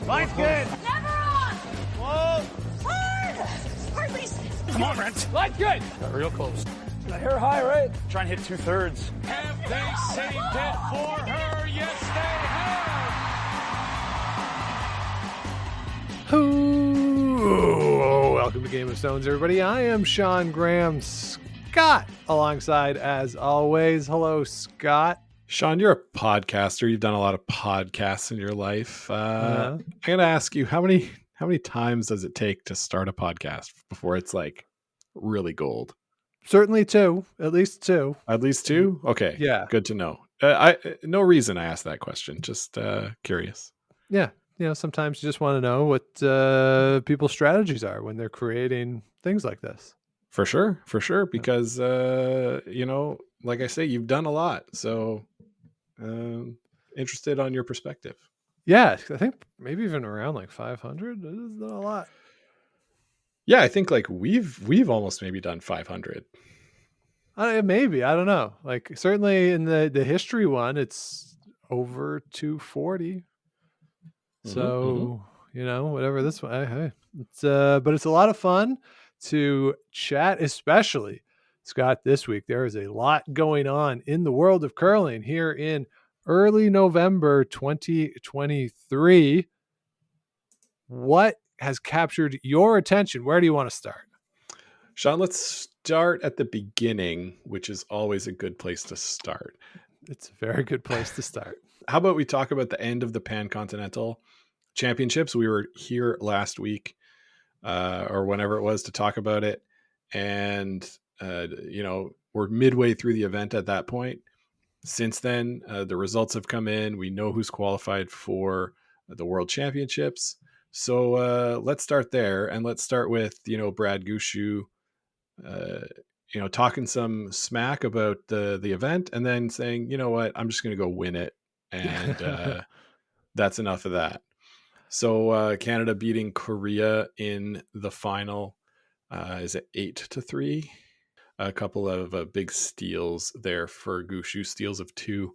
Line's good. Never on! Whoa. Hard! Hardly. Come on, Brent. Line's good. Got real close. The hair high, right? Try and hit 2/3. Have they saved it for her? Yes, they have. Ooh, welcome to Game of Stones, everybody. I am Sean Graham Scott, alongside, as always. Hello, Scott. Sean, you're a podcaster. You've done a lot of podcasts in your life. I'm going to ask you, how many times does it take to start a podcast before it's like really gold? Certainly two, at least two. At least two? Okay. Yeah. Good to know. No reason I asked that question. Just curious. Yeah. You know, sometimes you just want to know what people's strategies are when they're creating things like this. For sure. Because, like I say, you've done a lot. So interested on your perspective. Yeah. I think maybe even around like 500. This is not a lot. Yeah. I think like we've almost maybe done 500. Maybe. I don't know. Like certainly in the history one, it's over 240. So, whatever this one, hey, it's but it's a lot of fun to chat, especially, Scott, this week. There is a lot going on in the world of curling here in early November 2023. What has captured your attention? Where do you want to start? Sean, let's start at the beginning, which is always a good place to start. It's a very good place to start. How about we talk about the end of the Pan Continental Championships? We were here last week or whenever it was to talk about it. And, we're midway through the event at that point. Since then, the results have come in. We know who's qualified for the World Championships. So let's start there. And let's start with, Brad Gushue, talking some smack about the event and then saying, you know what, I'm just going to go win it. And that's enough of that. So Canada beating Korea in the final. Is it 8-3? A couple of big steals there for Gushue, steals of 2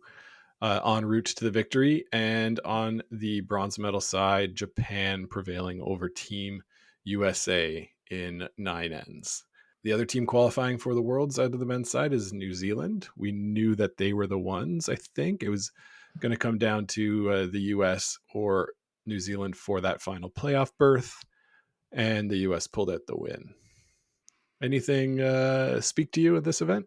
en route to the victory. And on the bronze medal side, Japan prevailing over Team USA in 9 ends. The other team qualifying for the Worlds out of the men's side is New Zealand. We knew that they were the ones. I think it was going to come down to the US or New Zealand for that final playoff berth, and the US pulled out the win. Anything speak to you at this event?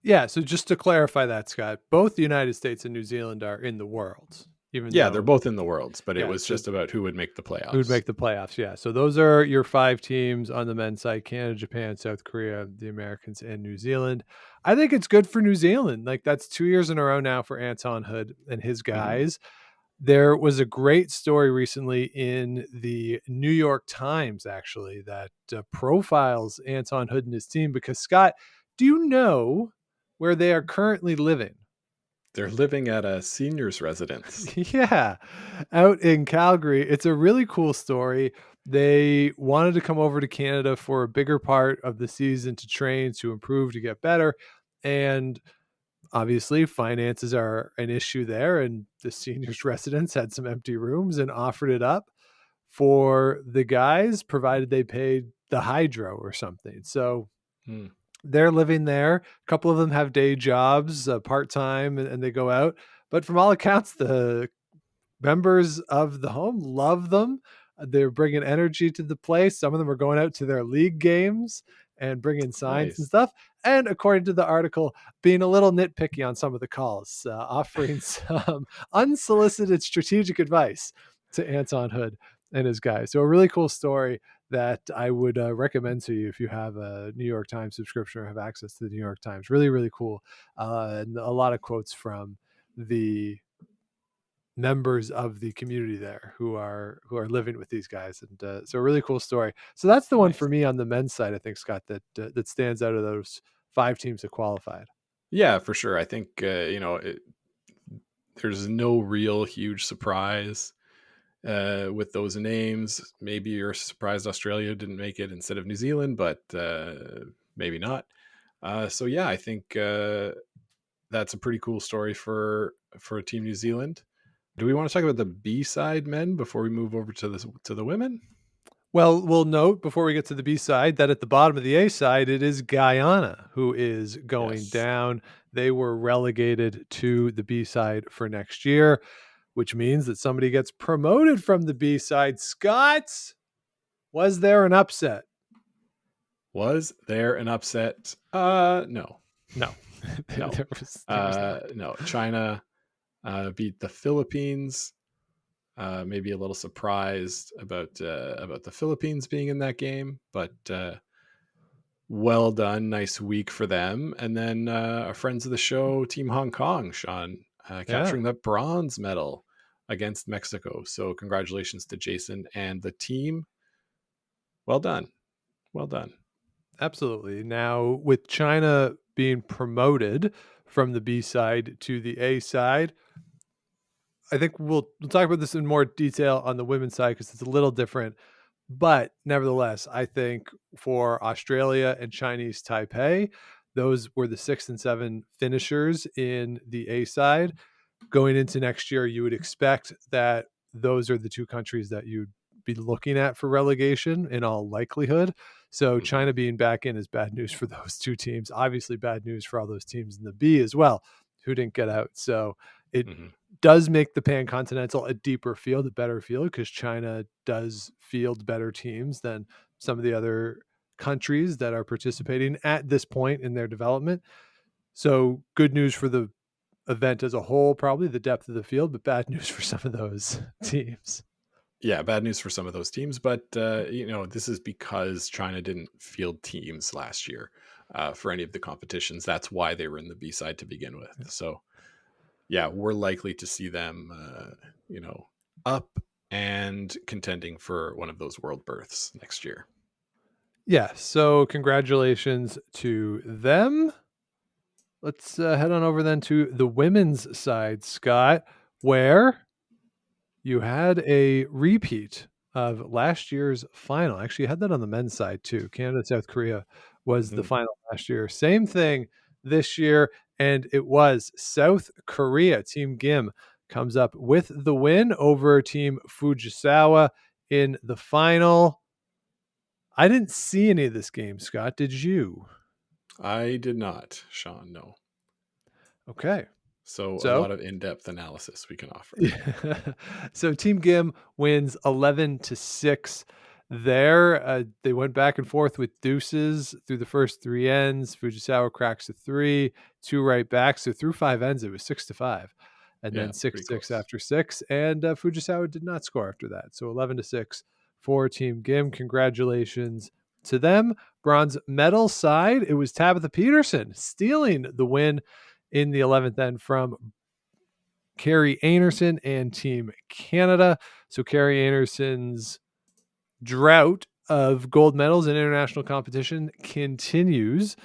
Yeah, so just to clarify that, Scott, both the United States and New Zealand are in the Worlds. They're both in the Worlds, but it was just about who would make the playoffs. Who would make the playoffs, yeah. So those are your 5 teams on the men's side: Canada, Japan, South Korea, the Americans, and New Zealand. I think it's good for New Zealand. Like, that's 2 years in a row now for Anton Hood and his guys. There was a great story recently in the New York Times, actually, that profiles Anton Hood and his team. Because, Scott, do you know where they are currently living? They're living at a seniors residence. Yeah, out in Calgary. It's a really cool story. They wanted to come over to Canada for a bigger part of the season to train, to improve, to get better. And obviously finances are an issue there. And the seniors residence had some empty rooms and offered it up for the guys, provided they paid the hydro or something. So they're living there. A couple of them have day jobs, part-time, and they go out. But from all accounts, the members of the home love them. They're bringing energy to the place. Some of them are going out to their league games and bringing signs and stuff. And according to the article, being a little nitpicky on some of the calls, offering some unsolicited strategic advice to Anton Hood and his guys. So a really cool story that I would recommend to you if you have a New York Times subscription or have access to the New York Times. Really, really cool. And a lot of quotes from the members of the community there who are living with these guys. And so a really cool story. So that's the one for me on the men's side, I think, Scott, that stands out of those 5 teams that qualified. Yeah, for sure. I think, there's no real huge surprise with those names. Maybe you're surprised Australia didn't make it instead of New Zealand, but maybe not. So yeah, I think that's a pretty cool story for Team New Zealand. Do we want to talk about the B side men before we move over to the women? Well, we'll note before we get to the B side that at the bottom of the A side, it is Guyana who is going Yes. down. They were relegated to the B side for next year, which means that somebody gets promoted from the B side. Scott, was there an upset? Was there an upset? No. No. No. there was not. No. China beat the Philippines. Maybe a little surprised about the Philippines being in that game, but well done. Nice week for them. And then our friends of the show, Team Hong Kong, Sean, capturing the bronze medal against Mexico. So congratulations to Jason and the team. Well done. Well done. Absolutely. Now, with China being promoted from the B side to the A side, I think we'll talk about this in more detail on the women's side because it's a little different. But nevertheless, I think for Australia and Chinese Taipei, those were the 6 and 7 finishers in the A side. Going into next year, you would expect that those are the two countries that you'd be looking at for relegation in all likelihood. So China being back in is bad news for those two teams. Obviously, bad news for all those teams in the B as well who didn't get out. So it does make the Pan Continental a deeper field, a better field, because China does field better teams than some of the other countries that are participating at this point in their development. So good news for the event as a whole, probably the depth of the field, but bad news for some of those teams. Yeah, bad news for some of those teams, but this is because China didn't field teams last year for any of the competitions. That's why they were in the B side to begin with. So, yeah, we're likely to see them, up and contending for one of those world berths next year. Yeah, so congratulations to them. Let's head on over then to the women's side, Scott, where you had a repeat of last year's final. Actually, you had that on the men's side too. Canada, South Korea was the final last year. Same thing this year, and it was South Korea. Team Gim comes up with the win over Team Fujisawa in the final. I didn't see any of this game, Scott. Did you? I did not, Sean, no. Okay. So a lot of in-depth analysis we can offer. So Team Gim wins 11-6 there. They went back and forth with deuces through the first 3 ends. Fujisawa cracks a 3, 2 right back. So through 5 ends, it was 6-5. And then 6-6 after 6. And Fujisawa did not score after that. So 11-6 for Team Gim. Congratulations to them. Bronze medal side, it was Tabitha Peterson stealing the win in the 11th end from Carrie Anderson and Team Canada. So Carrie Anderson's drought of gold medals in international competition continues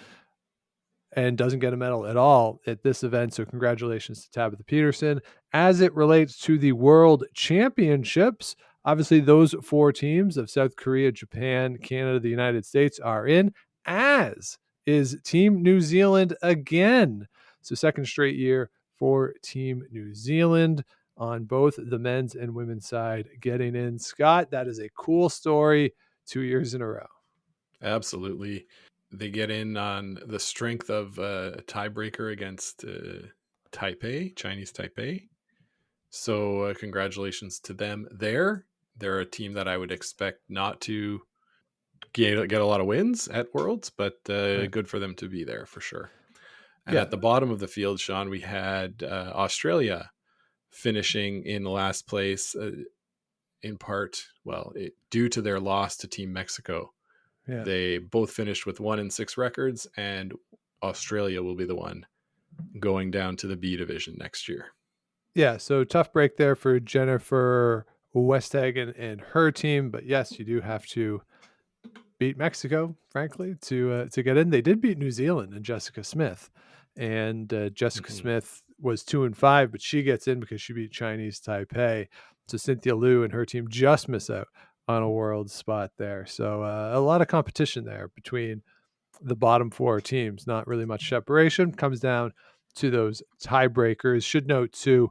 and doesn't get a medal at all at this event. So congratulations to Tabitha Peterson. As it relates to the World Championships, obviously those 4 teams of South Korea, Japan, Canada, the United States are in, as is Team New Zealand again. So second straight year for Team New Zealand on both the men's and women's side getting in. Scott, that is a cool story 2 years in a row. Absolutely. They get in on the strength of a tiebreaker against Taipei, Chinese Taipei. So congratulations to them there. They're a team that I would expect not to get a lot of wins at Worlds, but good for them to be there for sure. And at the bottom of the field, Sean, we had Australia finishing in last place in part, due to their loss to Team Mexico. Yeah. They both finished with 1-6 records, and Australia will be the one going down to the B division next year. Yeah, so tough break there for Jennifer Westhagen and her team. But yes, you do have to beat Mexico, frankly, to get in. They did beat New Zealand and Jessica Smith. And Jessica Smith was 2-5, but she gets in because she beat Chinese Taipei. So Cynthia Liu and her team just miss out on a world spot there. So a lot of competition there between the bottom 4 teams. Not really much separation. Comes down to those tiebreakers. Should note too,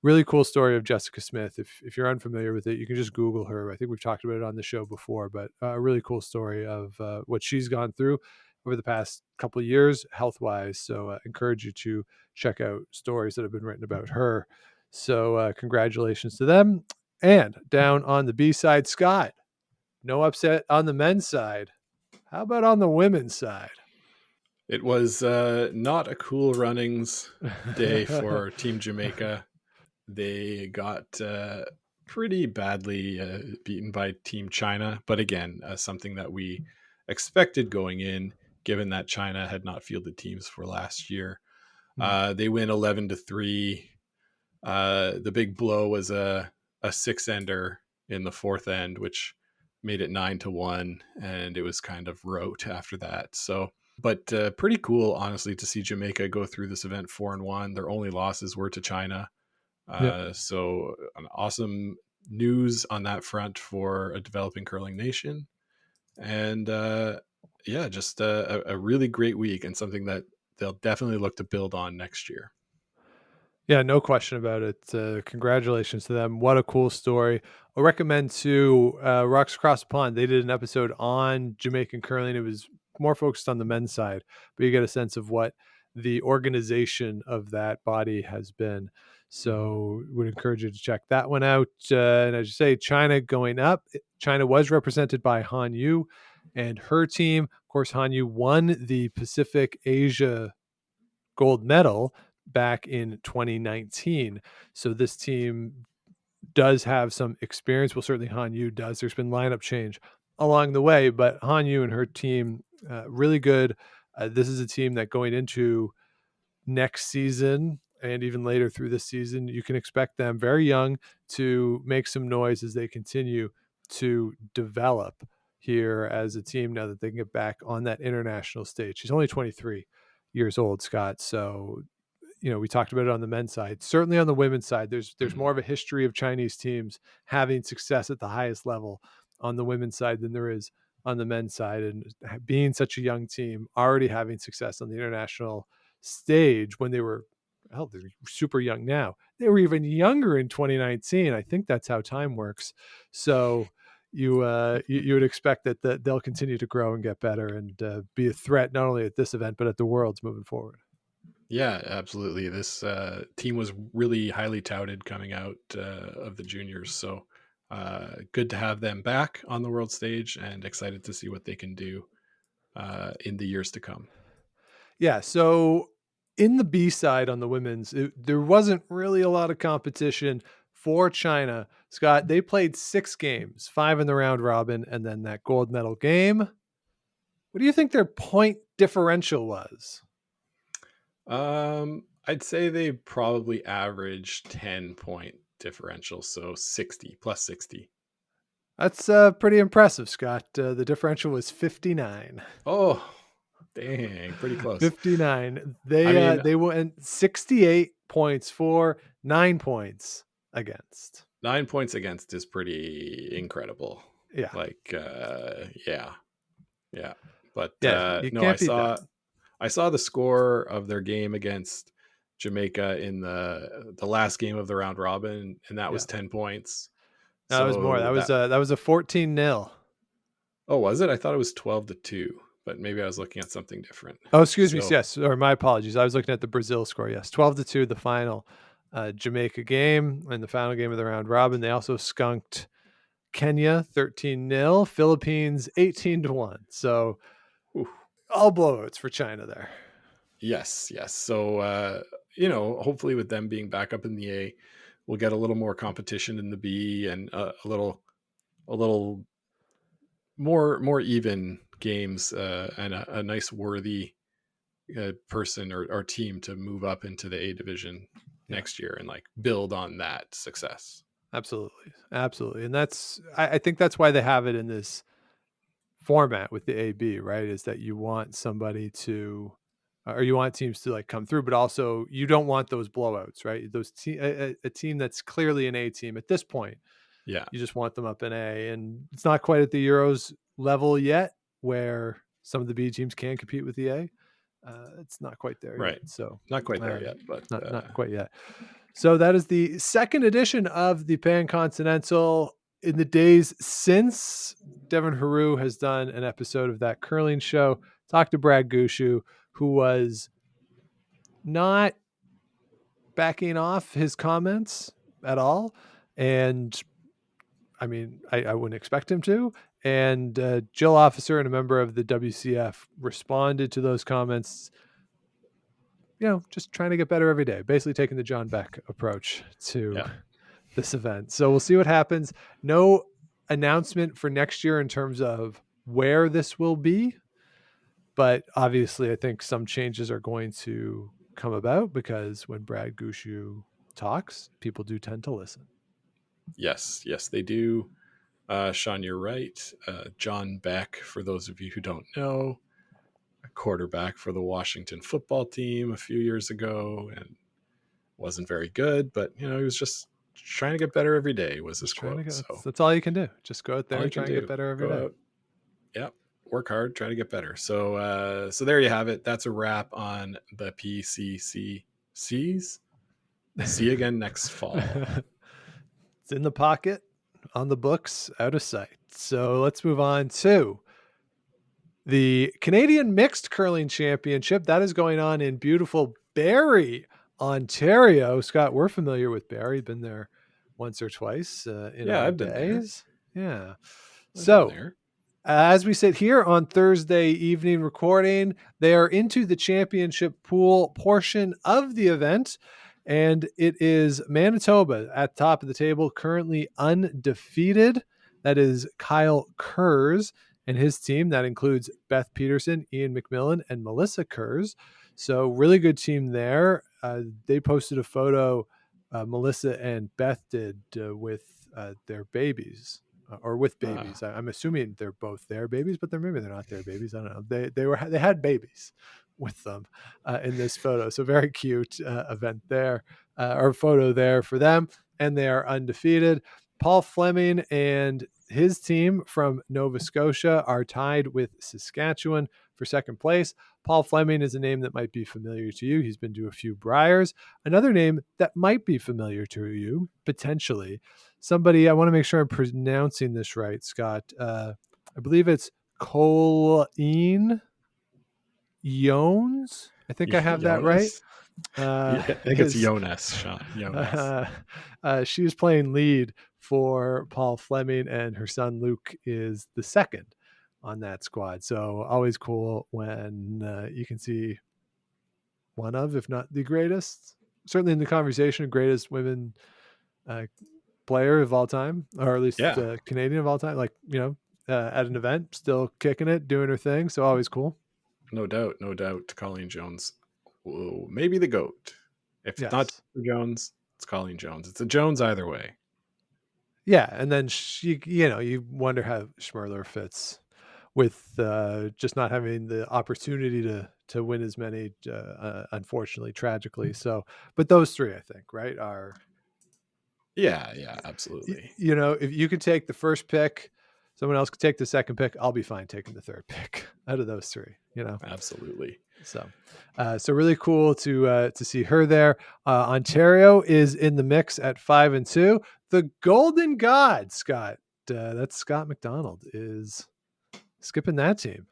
really cool story of Jessica Smith. If you're unfamiliar with it, you can just Google her. I think we've talked about it on the show before, but a really cool story of what she's gone through over the past couple of years health-wise. So encourage you to check out stories that have been written about her. So congratulations to them. And down on the B side, Scott, no upset on the men's side. How about on the women's side? It was not a cool runnings day for Team Jamaica. They got pretty badly beaten by Team China, but again, something that we expected going in, given that China had not fielded teams for last year. They win 11-3. The big blow was a 6-ender in the 4th end, which made it 9-1, and it was kind of rote after that. So, but pretty cool, honestly, to see Jamaica go through this event 4-1. Their only losses were to China. So an awesome news on that front for a developing curling nation. And just a really great week, and something that they'll definitely look to build on next year. Yeah, no question about it. Congratulations to them. What a cool story. I recommend to Rocks Across the Pond. They did an episode on Jamaican curling. It was more focused on the men's side, but you get a sense of what the organization of that body has been. So would encourage you to check that one out. And as you say, China going up. China was represented by Han Yu and her team. Of course, Han Yu won the Pacific Asia gold medal back in 2019. So this team does have some experience. Well, certainly Han Yu does. There's been lineup change along the way, but Han Yu and her team, really good. This is a team that going into next season and even later through this season, you can expect them very young to make some noise as they continue to develop here as a team now that they can get back on that international stage. She's only 23 years old, Scott. So, we talked about it on the men's side. Certainly on the women's side, there's more of a history of Chinese teams having success at the highest level on the women's side than there is on the men's side. And being such a young team, already having success on the international stage when they're super young now. They were even younger in 2019. I think that's how time works. So you would expect that they'll continue to grow and get better and be a threat not only at this event but at the Worlds moving forward. Yeah, absolutely. This team was really highly touted coming out of the juniors. So good to have them back on the world stage, and excited to see what they can do in the years to come. Yeah. So in the B side on the women's, there wasn't really a lot of competition for China. Scott, they played 6 games, 5 in the round robin, and then that gold medal game. What do you think their point differential was? I'd say they probably averaged 10-point differential, so 60 plus 60. That's pretty impressive, Scott. The differential was 59. Oh, dang, pretty close. 59. They went 68 points for, 9 points against. 9 points against is pretty incredible. Yeah. Yeah. But I saw the score of their game against Jamaica in the last game of the round robin, and that was 10 points. That was more. That was a 14-0. Oh, was it? I thought it was 12-2, but maybe I was looking at something different. Oh, excuse me. Yes, or my apologies. I was looking at the Brazil score. Yes, 12-2, the final Jamaica game and the final game of the round robin. They also skunked Kenya 13-0, Philippines 18-1. So all blowouts for China there. Yes. So hopefully with them being back up in the A, we'll get a little more competition in the B, and a little more even games, and a nice worthy person or team to move up into the A division next year and build on that success. Absolutely. And I think that's why they have it in this format with the AB, right? Is that you want somebody to, or you want teams to come through, but also you don't want those blowouts, right? A team that's clearly an A team at this point. Yeah. You just want them up in A, and it's not quite at the Euros level yet where some of the B teams can compete with the A. It's not quite there right yet, so not quite there yet, but not quite yet. So that is the second edition of the Pan Continental. In the days since, Devin Haru has done an episode of that curling show. Talked to Brad Gushu, who was not backing off his comments at all. And I mean, I wouldn't expect him to. And Jill Officer and a member of the WCF responded to those comments, just trying to get better every day, basically taking the John Beck approach to this event. So we'll see what happens. No announcement for next year in terms of where this will be. But obviously, I think some changes are going to come about because when Brad Gushu talks, people do tend to listen. Yes, they do. Sean, you're right. John Beck, for those of you who don't know, a quarterback for the Washington football team a few years ago, and wasn't very good, but he was just trying to get better every day was his quote. So that's all you can do. Just go out there and try and get better every day. Yep. Work hard, try to get better. So there you have it. That's a wrap on the PCCCs. See you again next fall. It's in the pocket, on the books, out of sight. So let's move on to the Canadian Mixed Curling Championship. That is going on in beautiful Barrie, Ontario. Scott, we're familiar with Barrie. Been there once or twice in our I've been days. there. Yeah. So as we sit here on Thursday evening recording, they are into the championship pool portion of the event. And it is Manitoba at the top of the table, currently undefeated. That is Kyle Kurz and his team. That includes Beth Peterson, Ian McMillan, and Melissa Kurz. So really good team there. They posted a photo, Melissa and Beth did, with their babies. Or with babies. I'm assuming they're both their babies, but maybe they're not their babies. I don't know. They had babies with them in this photo. So very cute event there, or photo there for them. And they are undefeated. Paul Fleming and his team from Nova Scotia are tied with Saskatchewan for second place. Paul Fleming is a name that might be familiar to you. He's been to a few Briars. Another name that might be familiar to you, potentially. Somebody, I want to make sure I'm pronouncing this right, Scott. I believe it's Colleen Jones. I think I have that right. I think it's Jonas, Sean. Jonas. She's playing lead for Paul Fleming, and her son Luke is the second on that squad. So always cool when you can see one of, if not the greatest, certainly in the conversation, greatest women player of all time, or at least Canadian of all time. Like, at an event, still kicking it, doing her thing. So always cool. No doubt. Colleen Jones. Whoa, maybe the GOAT. If it's not Jones, it's Colleen Jones. It's a Jones either way. Yeah, and then you wonder how Schmerler fits with just not having the opportunity to win as many, unfortunately, tragically. So, but those three, I think, right, are. Yeah, absolutely. If you could take the first pick, someone else could take the second pick, I'll be fine taking the third pick out of those three. Absolutely. So really cool to see her there. Ontario is in the mix at 5-2. The Golden God, Scott, that's Scott McDonald, is skipping that team.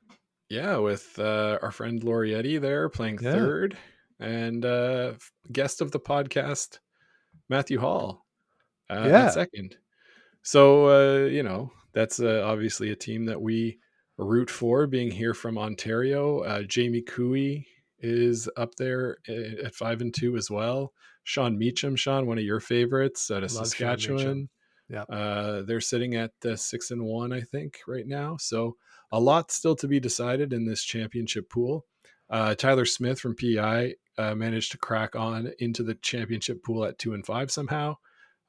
Yeah, with our friend Laurietti there playing third, and guest of the podcast Matthew Hall at second. So that's obviously a team that we root for, being here from Ontario. Jamie Cooey is up there at 5-2 as well. Sean Meacham, one of your favorites out of Saskatchewan. Yeah, they're sitting at 6-1, I think, right now. So a lot still to be decided in this championship pool. Tyler Smith from PEI managed to crack on into the championship pool at 2-5 somehow.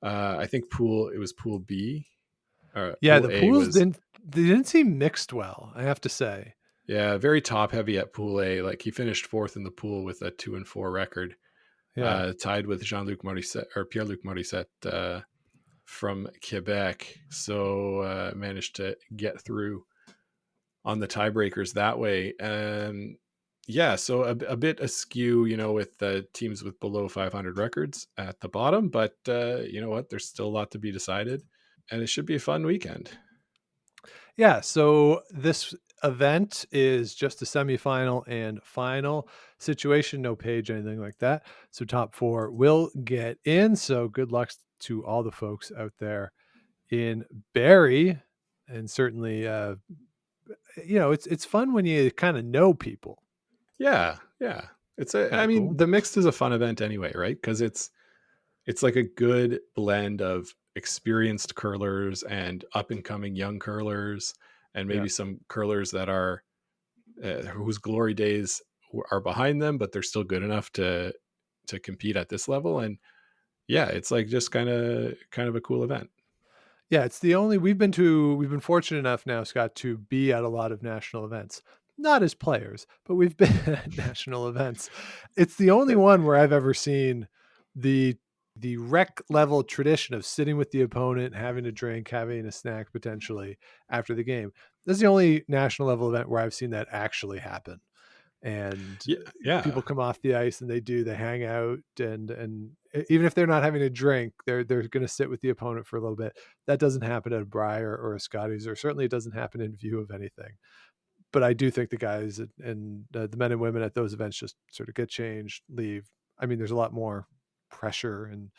I think it was Pool B. The pools didn't seem mixed well, I have to say. Yeah, very top heavy at Pool A. Like, he finished fourth in the pool with a 2-4 record. Tied with Jean-Luc Morissette or Pierre-Luc Morissette from Quebec. So managed to get through on the tiebreakers that way. Yeah, so a bit askew, with the teams with below 500 records at the bottom, but you know what? There's still a lot to be decided, and it should be a fun weekend. Yeah, so this event is just a semifinal and final situation, no page, anything like that. So top four will get in. So good luck to all the folks out there in Barrie, and certainly, it's fun when you kind of know people. Yeah, yeah. Kind I of mean, cool. the mixed is a fun event anyway, right? Because it's like a good blend of experienced curlers and up and coming young curlers, and Yeah. maybe some curlers that are whose glory days are behind them, but they're still good enough to compete at this level. And yeah, it's like just kind of a cool event. Yeah, it's the only we've been fortunate enough now, Scott, to be at a lot of national events. Not as players, but we've been at national events. It's the only one where I've ever seen the the rec level tradition of sitting with the opponent, having a drink, having a snack potentially after the game. This is the only national level event where I've seen that actually happen. And Yeah, yeah. people come off the ice and they hang out, and even if they're not having a drink, they're going to sit with the opponent for a little bit. That doesn't happen at a Briar or a Scotties, or certainly it doesn't happen in view of anything. But I do think the guys and the men and women at those events just sort of get changed, leave. I mean, there's a lot more pressure and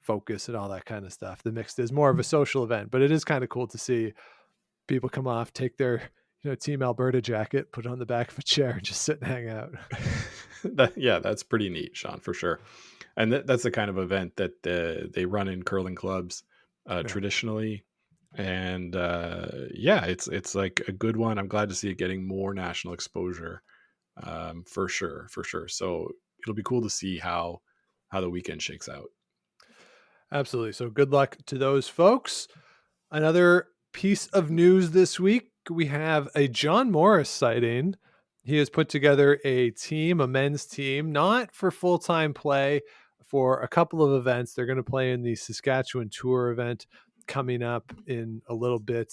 focus and all that kind of stuff. The mixed is more of a social event, but it is kind of cool to see people come off, take their Team Alberta jacket, put it on the back of a chair, and just sit and hang out. Yeah, that's pretty neat, Sean, for sure. And that's the kind of event that they run in curling clubs Yeah. traditionally. And yeah, it's like a good one. I'm glad to see it getting more national exposure, for sure, for sure. So it'll be cool to see how the weekend shakes out. Absolutely. So good luck to those folks. Another piece of news this week, we have a John Morris sighting. He has put together a team, a men's team, not for full-time play, for a couple of events. They're going to play in the Saskatchewan Tour event coming up in a little bit.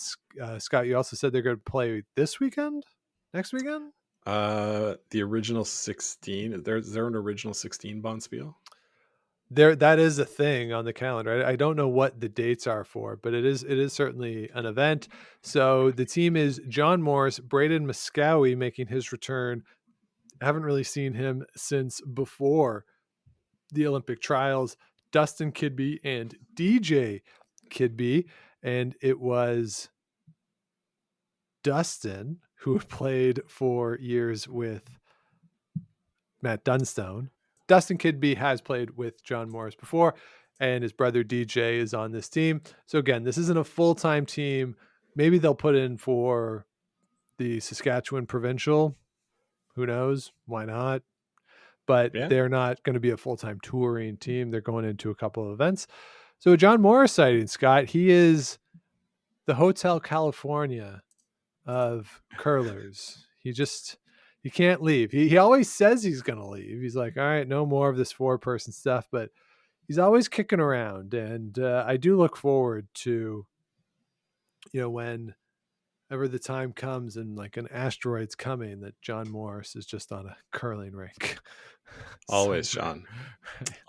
Scott, you also said they're going to play this weekend? Next weekend? The original 16, is there an original 16 Bonspiel? That is a thing on the calendar. I don't know what the dates are for, but it is certainly an event. So the team is John Morris, Braden Muscowie making his return. I haven't really seen him since before the Olympic trials. Dustin Kidby and DJ Kidby, and it was Dustin who played for years with Matt Dunstone. Dustin Kidby has played with John Morris before, and his brother DJ is on this team. So again, this isn't a full-time team. Maybe they'll put in for the Saskatchewan Provincial. Who knows? Why not? But Yeah. they're not going to be a full-time touring team. They're going into a couple of events. So John Morris sighting, Scott, he is the Hotel California of curlers. He can't leave. He always says he's going to leave. He's like, all right, no more of this 4-person stuff, but he's always kicking around. And I do look forward to, whenever the time comes and like an asteroid's coming, that John Morris is just on a curling rink. Always, somewhere. Sean.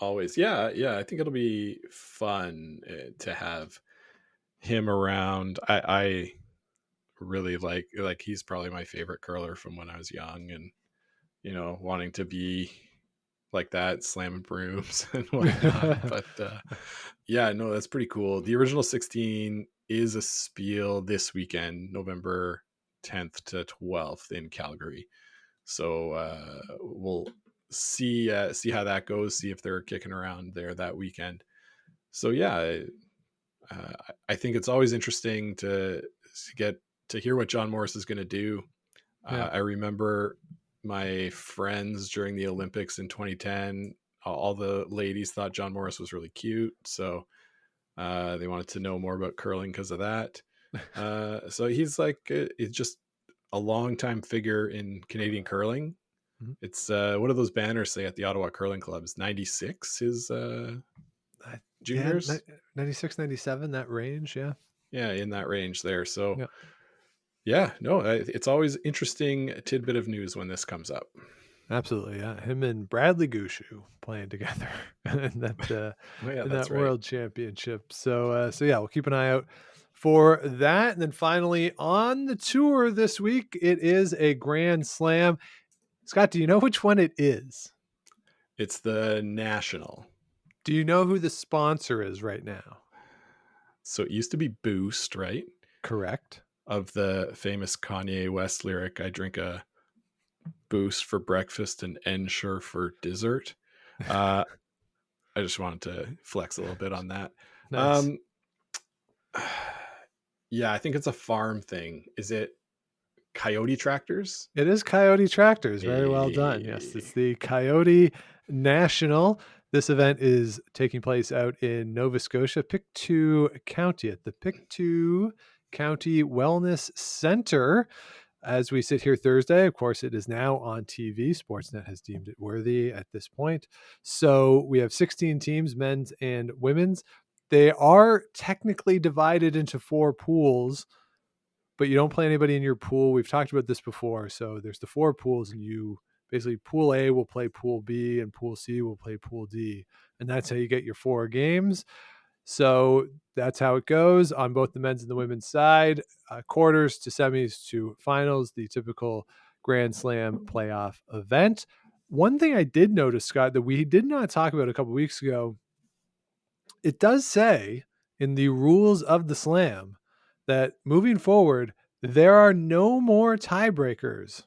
Always. Yeah, yeah. I think it'll be fun to have him around. I really like he's probably my favorite curler from when I was young, and wanting to be like that, slamming brooms and whatnot. But yeah, no, that's pretty cool. The original 16 is a spiel this weekend, November 10th to 12th in Calgary. So we'll see how that goes. See if they're kicking around there that weekend. So yeah, uh, I think it's always interesting to get to hear what John Morris is going to do. Yeah. I remember my friends during the Olympics in 2010. All the ladies thought John Morris was really cute, so they wanted to know more about curling because of that. So he's like, it's just a long time figure in Canadian curling. Mhm. It's what do those banners say at the Ottawa Curling Clubs? 96 his juniors. Yeah, 96, 97, that range. Yeah. Yeah, in that range there. So Yeah. Yeah, no, it's always interesting tidbit of news when this comes up. Absolutely, yeah. Him and Bradley Gushu playing together Oh yeah, in that's that right. world championship. So yeah, we'll keep an eye out for that. And then finally on the tour this week, it is a Grand Slam. Scott, do you know which one it is? It's the National. Do you know who the sponsor is right now? So it used to be Boost, right? Correct. Of the famous Kanye West lyric, I drink a Boost for breakfast and Ensure for dessert. Uh, I just wanted to flex a little bit on that. Nice. Um, yeah, I think it's a farm thing. Is it Coyote Tractors? It is Coyote Tractors. Very well done. Yes, Eh, it's the Coyote National. This event is taking place out in Nova Scotia, Pictou County, at the Pictou County Wellness Center. As we sit here Thursday, of course, it is now on TV. Sportsnet has deemed it worthy at this point. So we have 16 teams, men's and women's. They are technically divided into 4 pools, but you don't play anybody in your pool. We've talked about this before. So there's the 4 pools, and you basically pool A will play pool B, and pool C will play pool D. And that's how you get your 4 games. So that's how it goes on both the men's and the women's side. Quarters to semis to finals, the typical Grand Slam playoff event. One thing I did notice, Scott, that we did not talk about a couple weeks ago, it does say in the rules of the slam that moving forward, there are no more tiebreakers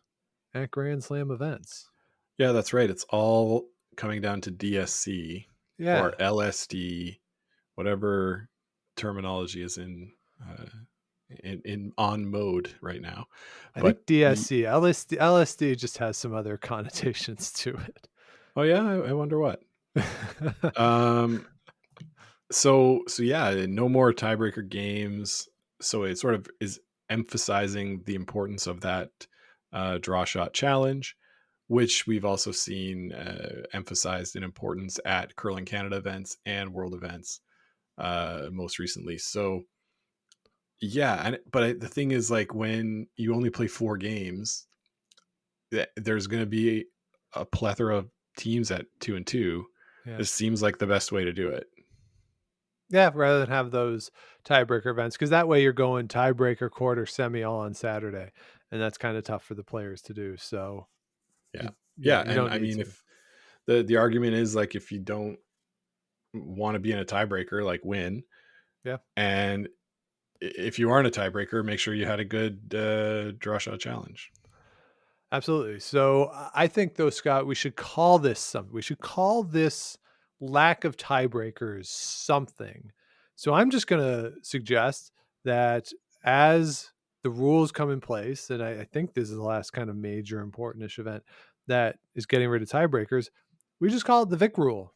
at Grand Slam events. yeah, that's right. It's all coming down to DSC Yeah. or LSD, whatever terminology is in on mode right now. I But think DSC, LSD just has some other connotations to oh yeah, I wonder what. it. Um, so yeah, no more tiebreaker games. So it sort of is emphasizing the importance of that draw shot challenge, which we've also seen emphasized in importance at Curling Canada events and World events most recently. So yeah, but the thing is, like, when you only play 4 games, there's going to be a plethora of teams at 2-2. Yeah. This seems like the best way to do it. Yeah, rather than have those tiebreaker events, because that way you're going tiebreaker, quarter, semi all on Saturday, and that's kind of tough for the players to do. So, Yeah. yeah, Yeah. you And don't I need mean, to. if the argument is, like, if you don't want to be in a tiebreaker, like, win. Yeah, And if you aren't a tiebreaker, make sure you had a good draw shot challenge. absolutely. So I think, though, Scott, we should call this something. We should call this lack of tiebreakers something. So I'm just going to suggest that as the rules come in place, and I think this is the last kind of major important-ish event that is getting rid of tiebreakers, we just call it the Vic rule.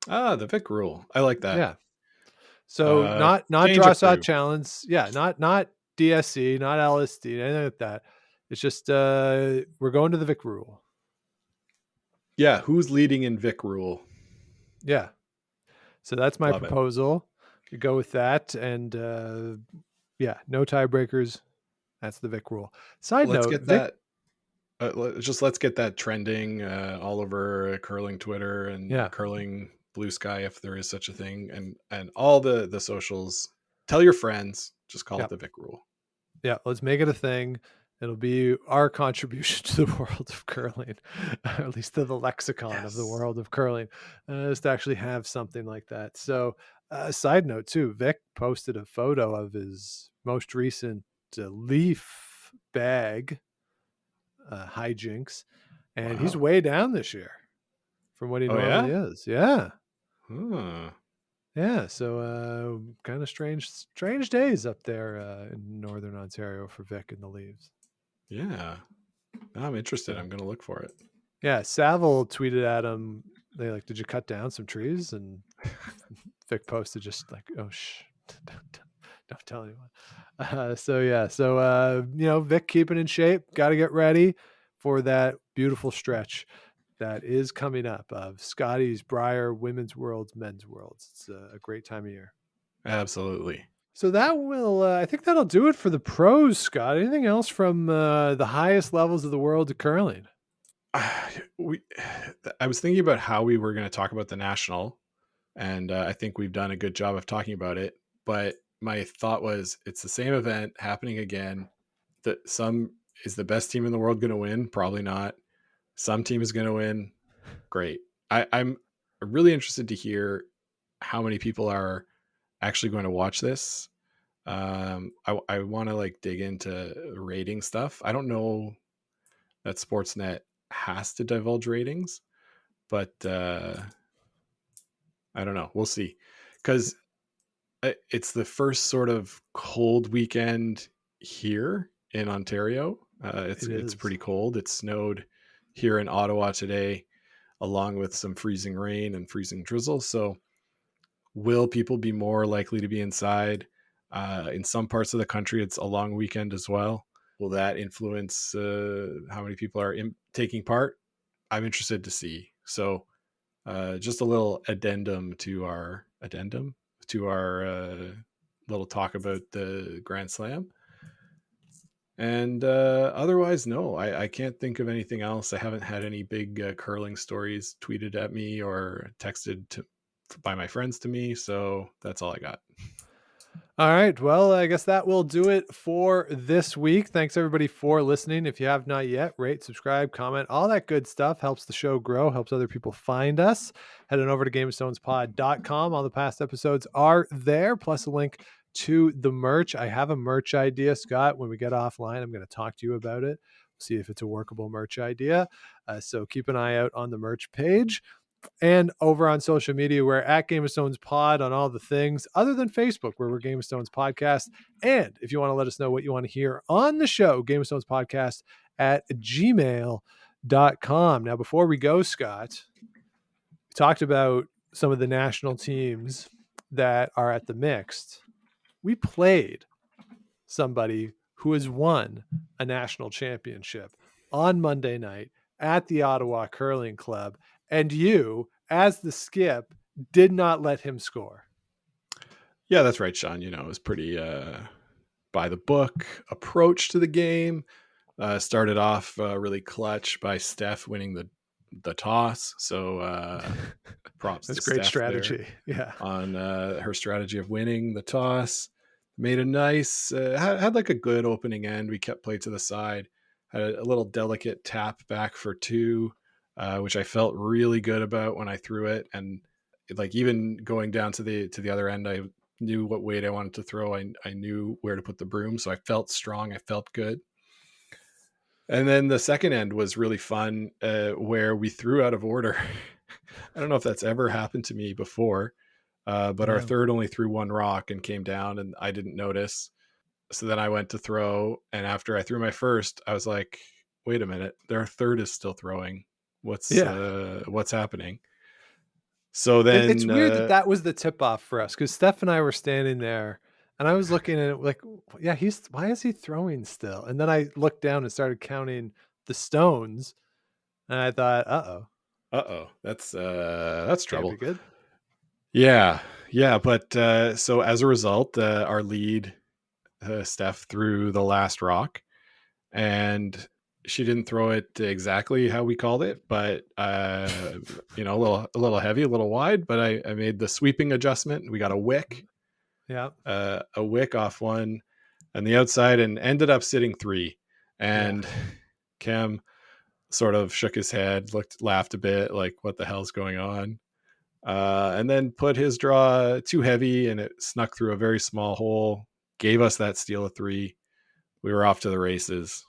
Ah, the Vic rule. I like that. Yeah. So not Change draw shot approved. challenge. Yeah, not DSC, not LSD, anything like that. It's just we're going to the Vic rule. Yeah. Who's leading in Vic rule? Yeah. So that's my Love it. proposal. We go with that, and yeah, no tiebreakers. That's the Vic rule. Side Let's note, get Vic. that. Let's get that trending all over curling Twitter and Yeah, curling Blue Sky, if there is such a thing, and all the socials. Tell your friends. Just call yeah, it the Vic rule. yeah. Let's make it a thing. It'll be our contribution to the world of curling, or at least to the lexicon of the Yes. world of curling, is to actually have something like that. So, side note too, Vic posted a photo of his most recent leaf bag hijinks, and he's Wow. way down this year from what he Oh yeah. normally is. Yeah. Huh. Yeah, so kind of strange days up there in northern Ontario for Vic and the Leaves. Yeah. Now I'm interested. So I'm gonna look for it. yeah, Saville tweeted at him. They like, did you cut down some trees? And Vic posted just like, oh don't tell anyone. So yeah, so Vic keeping in shape. Got to get ready for that beautiful stretch that is coming up of Scotty's, Briar, Women's Worlds, Men's Worlds. It's a great time of year. Absolutely. So that will, I think that'll do it for the pros, Scott. Anything else from the highest levels of the world to curling? we, I was thinking about how we were going to talk about the national, and I think we've done a good job of talking about it. But my thought was, it's the same event happening again. That some is the best team in the world going to win? Probably not. Some team is going to win. Great. I'm really interested to hear how many people are actually going to watch this. I want to like dig into rating stuff. I don't know that Sportsnet has to divulge ratings, but I don't know. We'll see, because it's the first sort of cold weekend here in Ontario. It's pretty cold. It snowed here in Ottawa today, along with some freezing rain and freezing drizzle. So, will people be more likely to be inside? In some parts of the country, it's a long weekend as well. Will that influence how many people are taking part? I'm interested to see. So, just a little addendum to our little talk about the Grand Slam. And otherwise, no, I can't think of anything else. I haven't had any big curling stories tweeted at me or texted by my friends to me. So that's all I got. All right. Well, I guess that will do it for this week. Thanks everybody for listening. If you have not yet, rate, subscribe, comment, all that good stuff helps the show grow, helps other people find us. Head on over to GameOfStonesPod.com. All the past episodes are there, plus a link to the merch. I have a merch idea, Scott. When we get offline, I'm going to talk to you about it. See if it's a workable merch idea. So keep an eye out on the merch page. And over on social media, we're at Game of Stones Pod on all the things other than Facebook, where we're Game of Stones Podcast. And if you want to let us know what you want to hear on the show, Game of Stones Podcast at gmail.com. Now, before we go, Scott, we talked about some of the national teams that are at the mixed. We played somebody who has won a national championship on Monday night at the Ottawa Curling Club. And you, as the skip, did not let him score. Yeah, that's right, Sean. It was pretty by the book approach to the game. Started off really clutch by Steph winning the toss. So props That's to great Steph strategy. Yeah, on her strategy of winning the toss. Made a nice had like a good opening end. We kept play to the side. Had a little delicate tap back for two, which I felt really good about when I threw it. And like even going down to the other end, I knew what weight I wanted to throw. I knew where to put the broom, so I felt strong. I felt good. And then the second end was really fun, where we threw out of order. I don't know if that's ever happened to me before, but our third only threw one rock and came down, and I didn't notice. So then I went to throw, and after I threw my first, I was like, wait a minute, their third is still throwing. What's happening? So then it's weird that was the tip off for us, because Steph and I were standing there and I was looking at it like, yeah, why is he throwing still? And then I looked down and started counting the stones, and I thought, that's trouble. Can't be good. Yeah. But so as a result, our lead, Steph, threw the last rock, and she didn't throw it exactly how we called it, but a little heavy, a little wide. But I made the sweeping adjustment. We got a wick, a wick off one, and the outside, and ended up sitting three. And Cam sort of shook his head, laughed a bit, like, what the hell's going on? And then put his draw too heavy, and it snuck through a very small hole, gave us that steal of three. We were off to the races.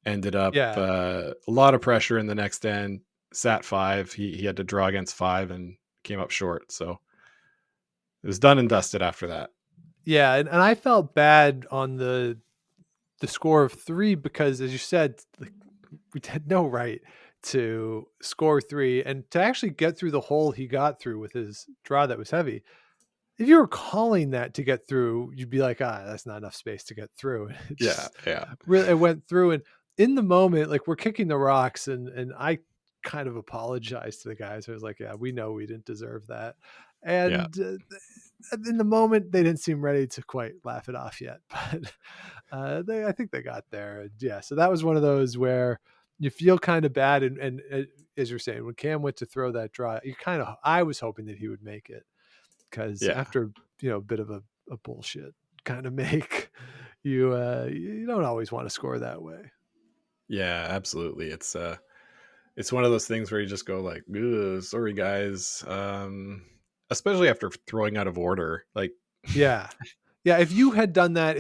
Ended up a lot of pressure in the next end. Sat five. He had to draw against five and came up short. So it was done and dusted after that. Yeah, and I felt bad on the score of three, because, as you said, we had no right to score three, and to actually get through the hole he got through with his draw that was heavy. If you were calling that to get through, you'd be like, that's not enough space to get through. Really, it went through. And in the moment, like, we're kicking the rocks, and I kind of apologized to the guys. I was like, yeah, we know we didn't deserve that. And in the moment they didn't seem ready to quite laugh it off yet, but I think they got there. Yeah, so that was one of those where you feel kind of bad, and as you're saying, when Cam went to throw that draw, I was hoping that he would make it, because after a bit of a bullshit kind of make, you don't always want to score that way. Yeah, absolutely. It's one of those things where you just go like, "Ugh, sorry guys," especially after throwing out of order. Like, yeah, if you had done that,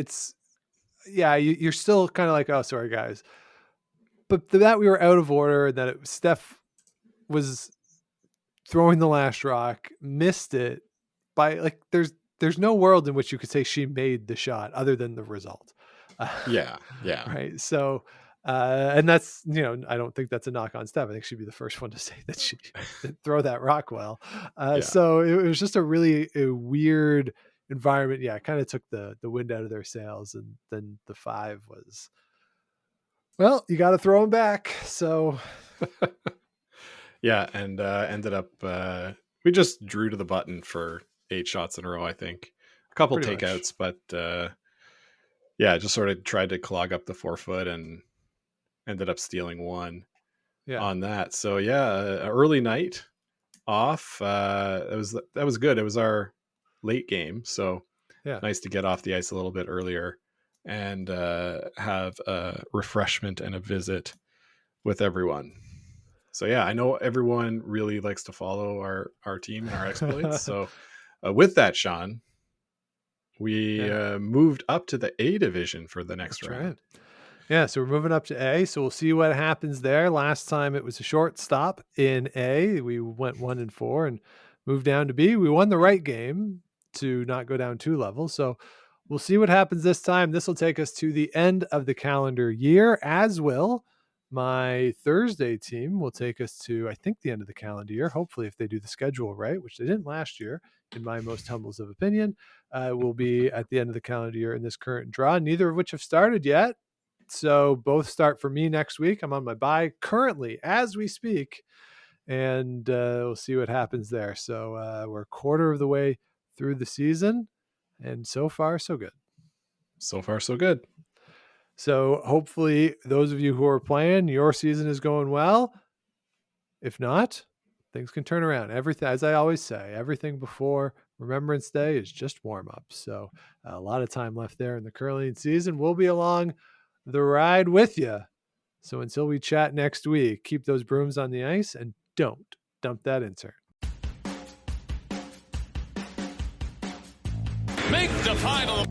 you're still kind of like, oh, sorry guys. But that we were out of order, and that Steph was throwing the last rock, missed it by like, there's no world in which you could say she made the shot other than the result. yeah. Right. So, and that's, I don't think that's a knock on Steph. I think she'd be the first one to say that she didn't throw that rock well. So it was just a really weird environment. Yeah, it kind of took the wind out of their sails. And then the 5 was, well, you got to throw them back. So yeah, and ended up we just drew to the button for 8 shots in a row. I think a couple Pretty takeouts, but just sort of tried to clog up the 4-foot and ended up stealing one on that. So early night off. That was good. It was our late game, so nice to get off the ice a little bit earlier and have a refreshment and a visit with everyone. So I know everyone really likes to follow our team and our exploits. So with that, Sean, we moved up to the A division for the next round. Right. Yeah, so we're moving up to A. So we'll see what happens there. Last time it was a short stop in A. We went 1-4 and moved down to B. We won the right game to not go down 2 levels. So we'll see what happens this time. This will take us to the end of the calendar year, as will my Thursday team will take us to, I think, the end of the calendar year. Hopefully, if they do the schedule right, which they didn't last year, in my most humbles of opinion, will be at the end of the calendar year in this current draw, neither of which have started yet. So both start for me next week. I'm on my bye currently as we speak, and we'll see what happens there. So we're a quarter of the way through the season, and so far, so good. So far, so good. So hopefully those of you who are playing, your season is going well. If not, things can turn around. Everything, as I always say, everything before Remembrance Day is just warm up. So a lot of time left there in the curling season. We'll be along the ride with you. So until we chat next week, keep those brooms on the ice and don't dump that insert. Make the final.